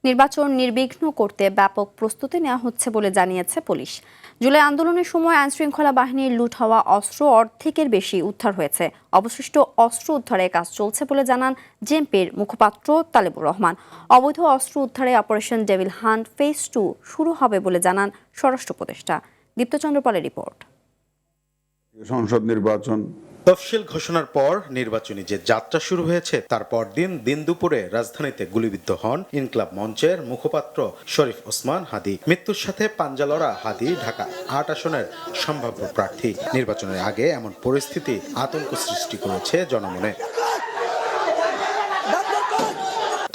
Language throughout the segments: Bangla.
নির্বাচন নির্বিঘ্ন করতে ব্যাপক প্রস্তুতি নেওয়া হচ্ছে বলে জানিয়েছে পুলিশ। জুলাই আন্দোলনের সময় আইনশৃঙ্খলা বাহিনীর লুট হওয়া অস্ত্র অর্ধেকের বেশি উদ্ধার হয়েছে। অবশিষ্ট অস্ত্র উদ্ধারে কাজ চলছে বলে জানান জেএমপির মুখপাত্র তালেবুর রহমান। অবৈধ অস্ত্র উদ্ধারে অপারেশন ডেভিল হান্ট ফেজ 2 শুরু হবে বলে জানান স্বরাষ্ট্র উপদেষ্টা। দীপ্তচন্দ্র পালের রিপোর্ট। সংসদ নির্বাচন তফসিল ঘোষণার পর নির্বাচনী যে যাত্রা শুরু হয়েছে তার দিন দুপুরে রাজধানীতে গুলিবিদ্ধ হন ইনকিলাব মঞ্চের মুখপাত্র শরীফ ওসমান হাদি। মৃত্যুর সাথে পাঞ্জা লড়া হাদি ঢাকা ৮ আসনের সম্ভাব্য প্রার্থী। নির্বাচনের আগে এমন পরিস্থিতি আতঙ্ক সৃষ্টি করেছে জনমনে।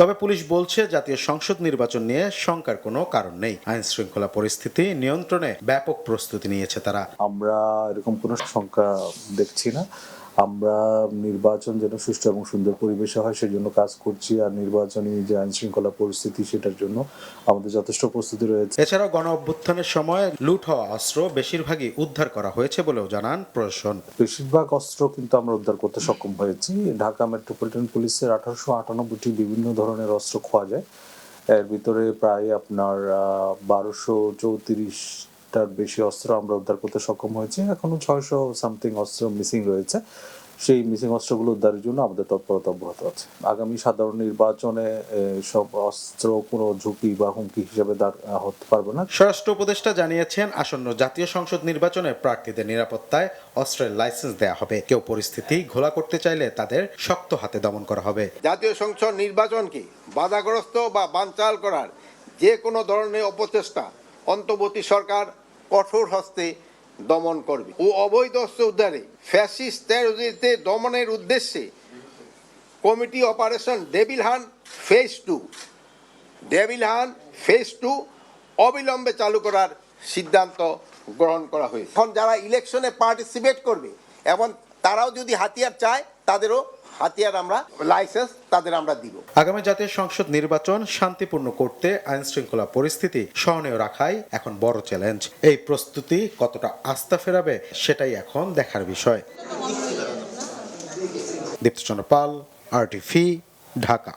তবে পুলিশ বলছে জাতীয় সংসদ নির্বাচন নিয়ে শঙ্কার কোনো কারণ নেই। আইন শৃঙ্খলা পরিস্থিতি নিয়ন্ত্রণে ব্যাপক প্রস্তুতি নিয়েছে তারা। আমরা এরকম কোনো শঙ্কা দেখছি না। আমরা নির্বাচন যেন সুষ্ঠু এবং সুন্দর পরিবেশে হয় সেজন্য কাজ করছি। আর নির্বাচনী যে আইন শৃঙ্খলা পরিস্থিতি সেটার জন্য আমাদের যথেষ্ট প্রস্তুতি রয়েছে। এছাড়াও গণ অভ্যুত্থানের সময় লুট হওয়া অস্ত্র বেশিরভাগই উদ্ধার করা হয়েছে বলেও জানান প্রশাসন। বেশিরভাগ অস্ত্র কিন্তু আমরা উদ্ধার করতে সক্ষম হয়েছি। ঢাকা মেট্রোপলিটন পুলিশের 1898টি বিভিন্ন ধরনের অস্ত্র খোয়া যায়। এর ভিতরে প্রায় আপনার 1234টার বেশি অস্ত্র আমরা উদ্ধার করতে সক্ষম হয়েছি। এখনো 600 সামথিং অস্ত্র মিসিং রয়েছে। সেই মিসিং অস্ত্রগুলো উদ্ধারের জন্য আমাদের তৎপরতা অব্যাহত আছে। আগামী সাধারণ নির্বাচনে সব অস্ত্র কোনো ঝুঁকি বা হুমকি হিসেবে হতে পারবে না। স্বরাষ্ট্র উপদেষ্টা জানিয়েছেন আসন্ন জাতীয় সংসদ নির্বাচনে প্রার্থীদের নিরাপত্তায় অস্ত্রের লাইসেন্স দেয়া হবে। কেউ পরিস্থিতি ঘোলা করতে চাইলে তাদের শক্ত হাতে দমন করা হবে। জাতীয় সংসদ নির্বাচনকে বাধাগ্রস্ত বা বানচাল করার যে কোনো ধরনের অপচেষ্টা অন্তর্বর্তী সরকার কঠোর হস্তে দমন করবে ও অবৈধ অস্ত্র উদ্ধারে ফ্যাসিস্ট টেররিস্টদের দমনের উদ্দেশ্যে committee operation devil hunt phase 2 অবিলম্বে চালু করার সিদ্ধান্ত গ্রহণ করা হয়েছে। এখন যারা ইলেকশনে পার্টিসিপেট করবে এবং তারাও যদি হাতিয়ার চায় তাদেরও হাতিয়ার আমরা লাইসেন্স তাদের আমরা দিব। আগামী জাতীয় সংসদ নির্বাচন শান্তিপূর্ণ করতে আইন শৃঙ্খলা পরিস্থিতি সহনীয় রাখাই এখন বড় চ্যালেঞ্জ। এই প্রস্তুতি কতটা আস্থা ফেরাবে সেটাই এখন দেখার বিষয়। দীপ্তচন্দ্র পাল, RTV, ঢাকা।